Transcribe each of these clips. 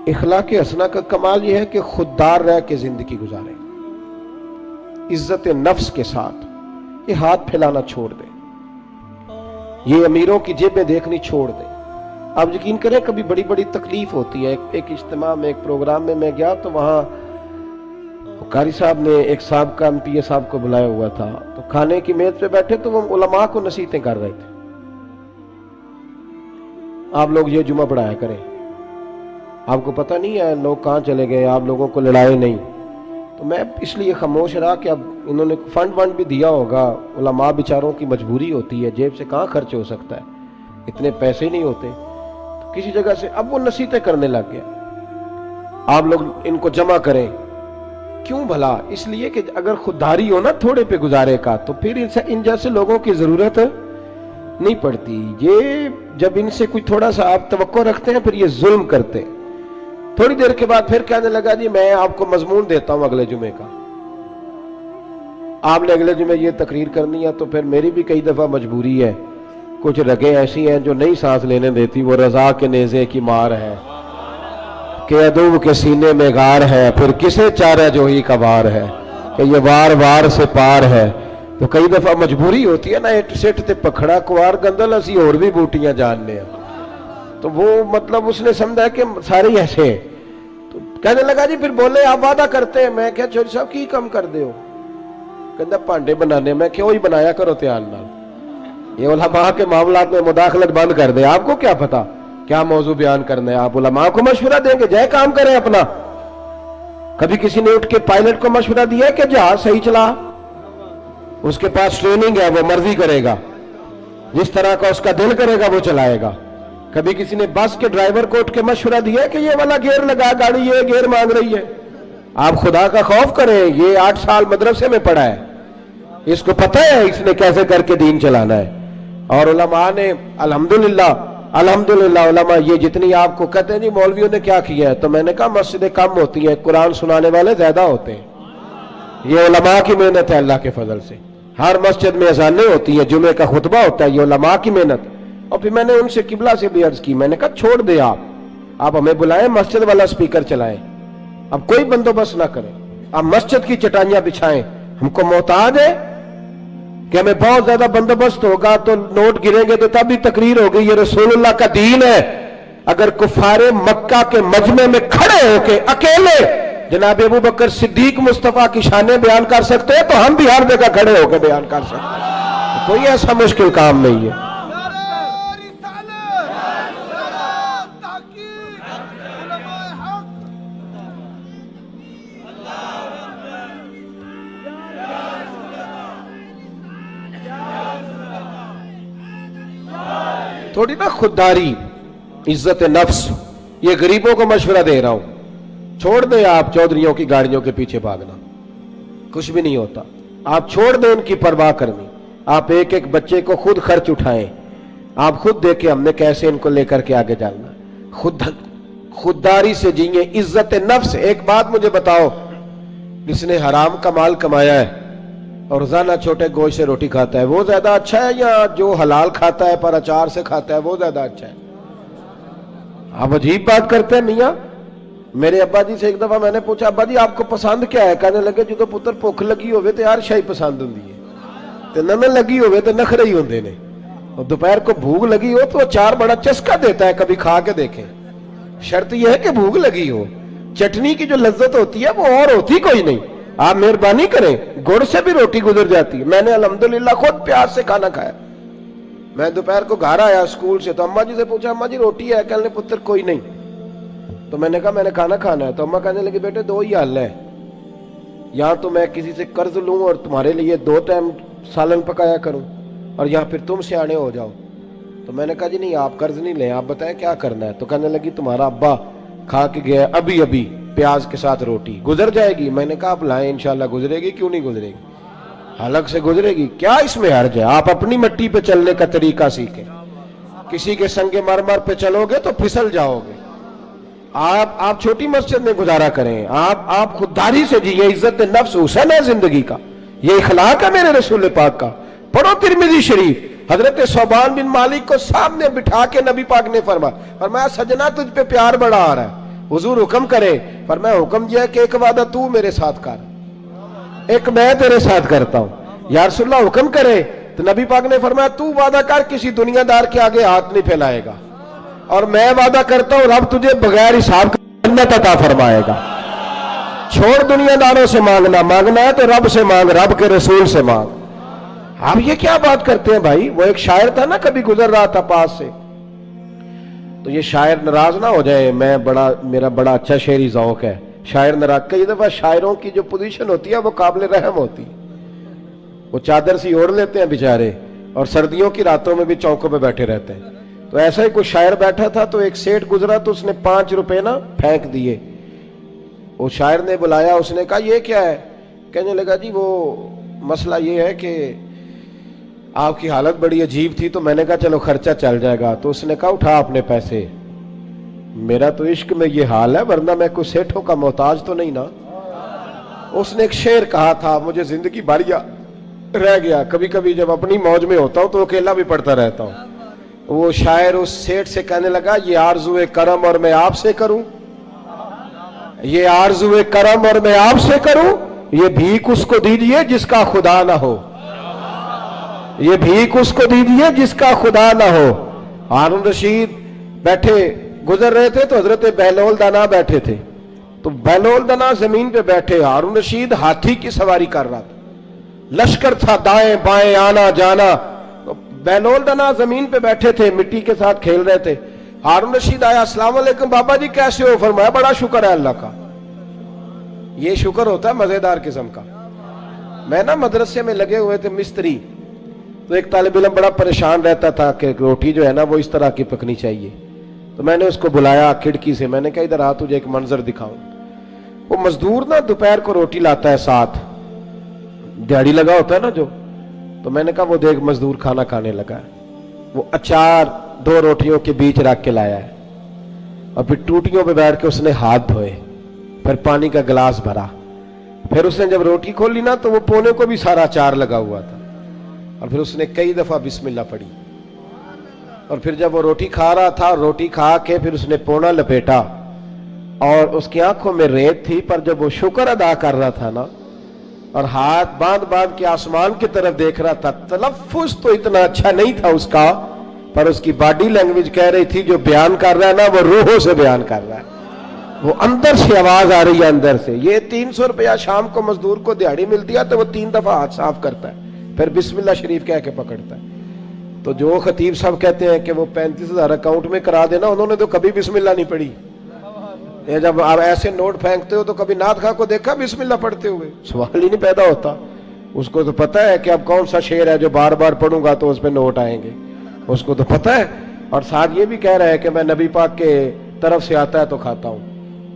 اخلاق حسنہ کا کمال یہ ہے کہ خوددار رہ کے زندگی گزارے، عزت نفس کے ساتھ، یہ ہاتھ پھیلانا چھوڑ دے، یہ امیروں کی جیبیں دیکھنی چھوڑ دے۔ آپ یقین کریں کبھی بڑی بڑی تکلیف ہوتی ہے۔ ایک اجتماع میں، ایک پروگرام میں گیا تو وہاں قاری صاحب نے ایک سابقہ ایم پی اے صاحب کو بلایا ہوا تھا، تو کھانے کی میز پہ بیٹھے تو وہ علماء کو نصیحتیں کر رہے تھے، آپ لوگ یہ جمعہ پڑھایا کریں، آپ کو پتہ نہیں ہے لوگ کہاں چلے گئے، آپ لوگوں کو لڑائے نہیں۔ تو میں اس لیے خاموش رہا کہ اب انہوں نے فنڈ بھی دیا ہوگا، علماء بیچاروں کی مجبوری ہوتی ہے، جیب سے کہاں خرچ ہو سکتا ہے، اتنے پیسے نہیں ہوتے، تو کسی جگہ سے اب وہ نصیحتیں کرنے لگ گیا، آپ لوگ ان کو جمع کریں۔ کیوں بھلا؟ اس لیے کہ اگر خودداری ہو نا تھوڑے پہ گزارے کا، تو پھر ان جیسے لوگوں کی ضرورت نہیں پڑتی۔ یہ جب ان سے کوئی تھوڑا سا آپ توقع رکھتے ہیں پھر یہ ظلم کرتے ہیں۔ تھوڑی دیر کے بعد پھر کہنے لگا جی میں آپ کو مضمون دیتا ہوں اگلے جمعے کا، آپ نے اگلے جمعے یہ تقریر کرنی ہے، تو پھر میری بھی کئی دفعہ مجبوری ہے، کچھ رگیں ایسی ہیں جو نہیں سانس لینے دیتی، وہ رضا کے نیزے کی مار ہے کہ عدو کے سینے میں غار ہے، پھر کسے چارہ جو ہی کا وار ہے کہ یہ وار وار سے پار ہے۔ تو کئی دفعہ مجبوری ہوتی ہے نا، اٹ سٹ تے پکھڑا کوار گندل اسی اور بھی بوٹیاں جاننے ہیں، تو وہ مطلب اس نے سمجھا کہ سارے ایسے ہیں۔ تو کہنے لگا جی پھر بولے آپ وعدہ کرتے ہیں، میں کہا چوری صاحب کی کم کر دے ہو؟ کہندہ پانڈے بنانے، میں کیوں ہی بنایا کرو تیان نال، یہ علماء کے معاملات میں مداخلت بند کر دیں، آپ کو کیا پتا کیا موضوع بیان کرنا ہے، آپ علماء کو مشورہ دیں گے جائے کام کریں اپنا۔ کبھی کسی نے اٹھ کے پائلٹ کو مشورہ دیا ہے کہ جہاز صحیح چلا، اس کے پاس ٹریننگ ہے، وہ مرضی کرے گا، جس طرح کا اس کا دل کرے گا وہ چلائے گا۔ کبھی کسی نے بس کے ڈرائیور کو اٹھ کے مشورہ دیا ہے کہ یہ والا گیئر لگا، گاڑی یہ گیئر مانگ رہی ہے؟ آپ خدا کا خوف کریں، یہ 8 سال مدرسے میں پڑھا ہے، اس کو پتہ ہے اس نے کیسے کر کے دین چلانا ہے۔ اور علماء نے الحمدللہ علماء یہ جتنی آپ کو کہتے ہیں جی مولویوں نے کیا کیا ہے، تو میں نے کہا مسجدیں کم ہوتی ہیں، قرآن سنانے والے زیادہ ہوتے ہیں، یہ علماء کی محنت ہے اللہ کے فضل سے۔ ہر مسجد میں اذانیں ہوتی ہیں، جمعے کا خطبہ ہوتا ہے، یہ علماء کی محنت۔ اور پھر میں نے ان سے قبلہ سے بھی عرض کی، میں نے کہا چھوڑ دے آپ ہمیں بلائیں، مسجد والا سپیکر چلائیں، اب کوئی بندوبست نہ کریں، آپ مسجد کی چٹائیاں بچھائیں، ہم کو محتاج ہے کہ ہمیں بہت زیادہ بندوبست ہوگا تو نوٹ گریں گے تو تب بھی تقریر ہوگی، یہ رسول اللہ کا دین ہے۔ اگر کفار مکہ کے مجمع میں کھڑے ہو کے اکیلے جناب ابو بکر صدیق مصطفیٰ کی شانیں بیان کر سکتے ہیں تو ہم بھی ہر جگہ کھڑے ہو کے بیان کر سکتے ہیں، کوئی ایسا مشکل کام نہیں ہے۔ تھوڑی نا خودداری، عزت نفس، یہ غریبوں کو مشورہ دے رہا ہوں، چھوڑ دیں آپ چودھریوں کی گاڑیوں کے پیچھے بھاگنا، کچھ بھی نہیں ہوتا، آپ چھوڑ دیں ان کی پرواہ کرنی، آپ ایک ایک بچے کو خود خرچ اٹھائیں، آپ خود دیکھیں ہم نے کیسے ان کو لے کر کے آگے جانا، خودداری سے جیئیں، عزت نفس۔ ایک بات مجھے بتاؤ، جس نے حرام کا مال کمایا ہے اور روزانہ چھوٹے گوشت سے روٹی کھاتا ہے وہ زیادہ اچھا ہے یا جو حلال کھاتا ہے پر اچار سے کھاتا ہے وہ زیادہ اچھا ہے؟ آپ عجیب بات کرتے ہیں میاں۔ میرے ابا جی سے ایک دفعہ میں نے پوچھا ابا جی آپ کو پسند کیا ہے؟ کہنے لگے جو پتر بھوک لگی ہوئے تو ہر شے پسند ہوندی ہے، تے نہ لگی ہوئے تو نخرے ہی ہوندے نے، اور دوپہر کو بھوک لگی ہو تو اچار بڑا چسکا دیتا ہے، کبھی کھا کے دیکھیں، شرط یہ ہے کہ بھوک لگی ہو، چٹنی کی جو لذت ہوتی ہے وہ اور ہوتی کوئی نہیں۔ آپ مہربانی کریں، گڑ سے بھی روٹی گزر جاتی ہے، میں نے الحمدللہ خود پیاز سے کھانا کھایا۔ میں دوپہر کو گھر آیا اسکول سے تو اماں جی سے پوچھا اماں جی روٹی ہے؟ کہنے پتر کوئی نہیں، تو میں نے کہا میں نے کھانا کھانا ہے، تو اماں کہنے لگی بیٹے دو ہی حل ہے، یا تو میں کسی سے قرض لوں اور تمہارے لیے 2 ٹائم سالن پکایا کروں، اور یا پھر تم سیانے ہو جاؤ۔ تو میں نے کہا جی نہیں آپ قرض نہیں لیں، آپ بتائیں کیا کرنا ہے؟ تو کہنے لگی تمہارا ابا کھا کے گیا ابھی پیاز کے ساتھ روٹی، گزر جائے گی؟ میں نے کہا آپ لائیں انشاءاللہ گزرے گی، کیوں نہیں گزرے گی، حلق سے گزرے گی، کیا اس میں حرج ہے؟ آپ اپنی مٹی پہ چلنے کا طریقہ سیکھیں، کسی کے سنگ مرمر پہ چلو گے تو پھسل جاؤ گے۔ آپ چھوٹی مسجد میں گزارا کریں، آپ خودداری سے جیئے، عزت نفس حسن ہے زندگی کا، یہ اخلاق ہے میرے رسول پاک کا۔ پڑھو ترمذی شریف، حضرت ثوبان بن مالک کو سامنے بٹھا کے نبی پاک نے فرمایا سجنا تجھ پہ پیار بڑا آ رہا ہے، हुजूर हुक्म करे, फरमाया हुक्म यह है कि एक वादा तू मेरे साथ कर, एक मैं तेरे साथ करता हूं। या रसूलल्लाह हुक्म करे तो नबी पाक ने फरमाया तू वादा कर किसी दुनियादार के आगे हाथ नहीं फैलाएगा, और मैं वादा करता हूं रब तुझे बगैर हिसाब जन्नत अता फरमाएगा। छोड़ दुनियादारों से मांगना, मांगना है तो रब से मांग, रब के रसूल से मांग। आप ये क्या बात करते हैं भाई? वो एक शायर था ना, कभी गुजर रहा था पास से, तो ये शायर नाराज ना हो जाए, मेरा बड़ा अच्छा शेरी ज़ौक है, शायर नाराज। कई दफा शायरों की जो पोजीशन होती है वो काबिल रहम होती, वो चादर सी ओढ़ लेते हैं बेचारे, और सर्दियों की रातों में भी चौकों पे बैठे रहते हैं। तो ऐसा ही कोई शायर बैठा था, तो एक सेठ गुजरा तो उसने 5 रुपए ना फेंक दिए। वो शायर ने बुलाया, उसने कहा ये क्या है? कहने लगा जी वो मसला ये है कि आपकी हालत बड़ी अजीब थी, तो मैंने कहा चलो खर्चा चल जाएगा। तो उसने कहा उठा अपने पैसे, मेरा तो इश्क में ये हाल है, वरना मैं कोई सेठों का मोहताज तो नहीं ना। उसने एक शेर कहा था, मुझे जिंदगी भर रह गया, कभी कभी जब अपनी मौज में होता हूं तो अकेला भी पढ़ता रहता हूं। वो शायर उस सेठ से कहने लगा ये आरज़ुए करम और मैं आपसे करूं, ये आरज़ुए करम और मैं आपसे करूं, ये भीख उसको दीजिए जिसका खुदा ना हो, ये भीख उसको दीजिए जिसका खुदा ना हो। हारून रशीद बैठे गुजर रहे थे तो हजरत बहलोल दाना बैठे थे, तो बहलोल दाना जमीन पे बैठे, हारून रशीद हाथी की सवारी कर रहा था, लश्कर था दाएं बाएं आना जाना। तो बहलोल दाना जमीन पे बैठे थे, मिट्टी के साथ खेल रहे थे। हारून रशीद आया, अस्सलाम वालेकुम बाबा जी कैसे हो? फरमाया बड़ा शुक्र है अल्लाह का। ये शुक्र होता है मजेदार किस्म का। मैं ना मदरसे में लगे हुए थे मिस्त्री, तो एक तालिब इल्म बड़ा परेशान रहता था कि रोटी जो है ना वो इस तरह की पकनी चाहिए। तो मैंने उसको बुलाया खिड़की से, मैंने कहा इधर आ तुझे एक मंजर दिखाऊं। वो मजदूर ना दोपहर को रोटी लाता है, साथ दिहाड़ी लगा होता है ना जो, तो मैंने कहा वो देख मजदूर खाना खाने लगा है। वो अचार 2 रोटियों के बीच रख के लाया है, और फिर टूटियों पे बैठ के उसने हाथ धोए, फिर पानी का गिलास भरा, फिर उसने जब रोटी खोली ना तो वो पोने को भी सारा अचार लगा हुआ था, और फिर उसने कई दफा बिस्मिल्लाह पढ़ी, और फिर जब वो रोटी खा रहा था, रोटी खा के फिर उसने पोना लपेटा, और उसकी आंखों में रेत थी, पर जब वो शुक्र अदा कर रहा था ना, और हाथ बांध बांध के आसमान की तरफ देख रहा था, तलफ्फुज तो इतना अच्छा नहीं था उसका, पर उसकी बॉडी लैंग्वेज कह रही थी जो बयान कर रहा है ना वो रूहों से बयान कर रहा है, वो अंदर से आवाज आ रही है अंदर से। ये 300 रुपया शाम को मजदूर को दिहाड़ी मिलती है तो वो 3 दफा हाथ साफ करता है, फिर बिस्मिल्लाह शरीफ कह के पकड़ता है। तो जो खतीब साहब कहते हैं कि वो 35,000 अकाउंट में करा देना, उन्होंने तो कभी बिस्मिल्लाह नहीं पढ़ी। ये जब आप ऐसे नोट फेंकते हो तो कभी नात खा को देखा बिस्मिल्लाह पढ़ते हुए? सवाल ही नहीं पैदा होता। उसको तो पता है कि अब कौन सा शेर है जो बार बार पढ़ूंगा तो उस पर नोट आएंगे, उसको तो पता है। और साथ ये भी कह रहा है कि मैं नबी पाक के तरफ से आता है तो खाता हूं,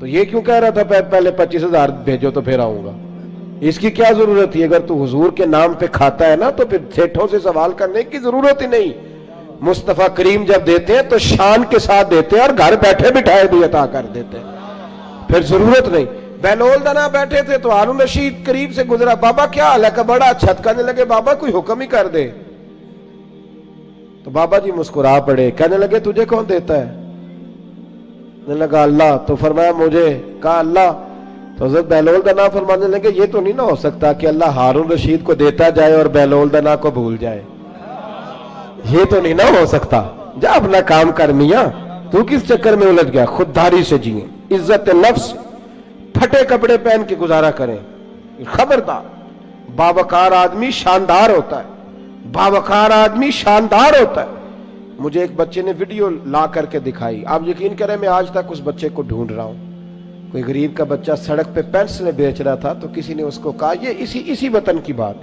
तो ये क्यों कह रहा था पहले 25,000 भेजो तो फिर आऊंगा? इसकी क्या जरूरत थी? अगर तू हुजूर के नाम पे खाता है ना तो फिर सेठों से सवाल करने की जरूरत ही नहीं। मुस्तफा करीम जब देते हैं तो शान के साथ देते हैं, और घर बैठे बिठाए भी अता कर देते हैं, फिर जरूरत नहीं। बहलोल दाना बैठे थे तो हारून रशीद करीब से गुजरा, बाबा क्या हाल है? का बड़ा अच्छा। कहने लगे बाबा कोई हुक्म ही कर दे। तो बाबा जी मुस्कुरा पड़े, कहने लगे तुझे कौन देता है? कहने लगा अल्लाह। तो फरमाया मुझे? कहा अल्लाह। तो हज़रत बहलोल दाना फरमाने लगे ये तो नहीं ना हो सकता कि अल्लाह हारून रशीद को देता जाए और बहलोल दाना को भूल जाए, ये तो नहीं ना हो सकता। जा अपना काम कर मियां, तू किस चक्कर में उलझ गया? खुददारी से जिए, इज्जत नफ्स, फटे कपड़े पहन के गुजारा करें। खबरदार, बावकार आदमी शानदार होता है, बावकार आदमी शानदार होता है। मुझे एक बच्चे ने वीडियो ला करके दिखाई, आप यकीन करें मैं आज तक उस बच्चे को ढूंढ रहा हूं। कोई गरीब का बच्चा सड़क पे पेंसिलें बेच रहा था, तो किसी ने उसको कहा, ये इसी वतन की बात,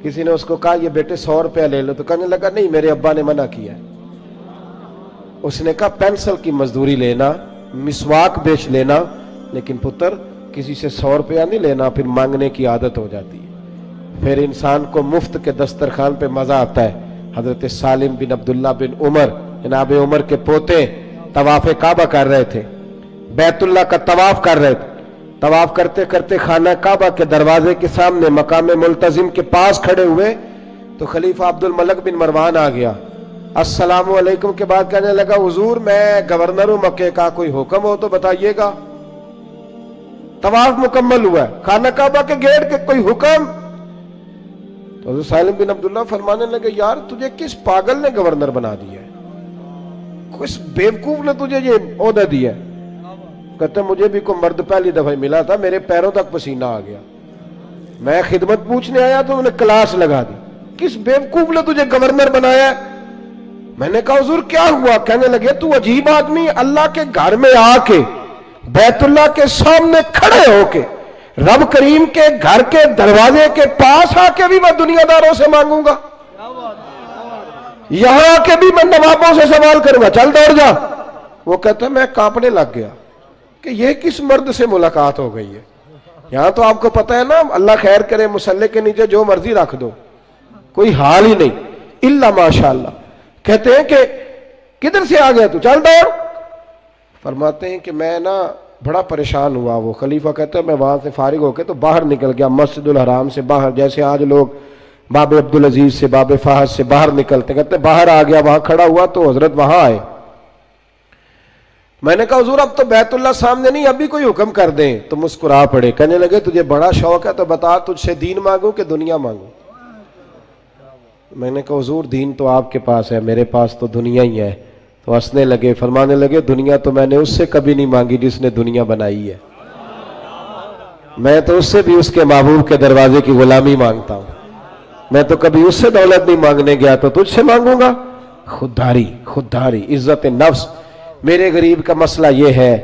किसी ने उसको कहा ये बेटे 100 रुपया ले लो, तो कहने लगा नहीं मेरे अब्बा ने मना किया है। उसने कहा पेंसिल की मजदूरी लेना, मिसवाक बेच लेना, लेकिन पुत्र किसी से 100 रुपया नहीं लेना, फिर मांगने की आदत हो जाती है। फिर इंसान को मुफ्त के दस्तरखान पे मजा आता है। हजरत सालिम बिन अब्दुल्ला बिन उमर, जनाब उमर के पोते तवाफ़े काबा कर रहे थे, बैतुल्लाह का तवाफ कर रहे थे। तवाफ करते करते खाना काबा के दरवाजे के सामने मकाम मुल्तजिम के पास खड़े हुए तो खलीफा अब्दुल मलिक बिन मरवान आ गया। अस्सलामु अलैकुम के बाद कहने लगा, हुजूर मैं गवर्नर हूं मक्के का, कोई हुक्म हो तो बताइएगा। तवाफ मुकम्मल हुआ है, खाना काबा के गेट के कोई हुक्म? तो हज़रत सालिम बिन अब्दुल्लाह फरमाने लगे, यार तुझे किस पागल ने गवर्नर बना दिया है, किस बेवकूफ ने तुझे ये ओहदा दिया है? कहते मुझे भी कोई मर्द पहली दफा मिला था, मेरे पैरों तक पसीना आ गया, मैं खिदमत पूछने आया तो उन्हें क्लास लगा दी, किस बेवकूफ ने तुझे गवर्नर बनाया? मैंने कहा हुजूर क्या हुआ? कहने लगे, तू अजीब आदमी, अल्लाह के घर में आके बैतुल्लाह के सामने खड़े होके रब करीम के घर के दरवाजे के पास आके भी मैं दुनियादारों से मांगूंगा, यहां आके भी मैं नवाबों से सवाल करूंगा, चल दौड़ जा। वो कहता मैं कांपने लग गया कि ये किस मर्द से मुलाकात हो गई है। यहां तो आपको पता है ना, अल्लाह खैर करे, मुसल्ले के नीचे जो मर्जी रख दो, कोई हाल ही नहीं, इल्ला माशाअल्लाह। कहते हैं कि किधर से आ गया तू, चल दौड़। फरमाते हैं कि मैं ना बड़ा परेशान हुआ। वो खलीफा कहता है मैं वहां से फारिग होकर तो बाहर निकल गया, मस्जिदुल हराम से बाहर, जैसे आज लोग बाबे अब्दुल अजीज से, बाबे फहद से बाहर निकलते, कहते बाहर आ गया, वहां खड़ा हुआ तो हजरत वहां आए। मैंने कहा हुजूर अब तो बैतुल्लाह सामने नहीं, अभी कोई हुक्म कर दें। तो मुस्कुरा पड़े, कहने लगे तुझे बड़ा शौक है तो बता, तुझसे दीन मांगू कि दुनिया मांगू? मैंने कहा हुजूर दीन तो आपके पास है, मेरे पास तो दुनिया ही है। तो हंसने लगे, फरमाने लगे दुनिया तो मैंने उससे कभी नहीं मांगी जिसने दुनिया बनाई है, मैं तो उससे भी उसके महबूब के दरवाजे की गुलामी मांगता हूं, मैं तो कभी उससे दौलत नहीं मांगने गया तो तुझसे मांगूंगा? खुददारी, खुददारी, इज्जत नफ्स। मेरे गरीब का मसला यह है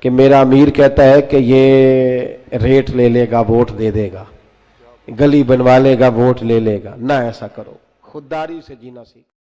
कि मेरा अमीर कहता है कि ये रेट ले लेगा, वोट दे देगा, गली बनवा लेगा, वोट ले लेगा। ना ऐसा करो, खुददारी से जीना सीखो।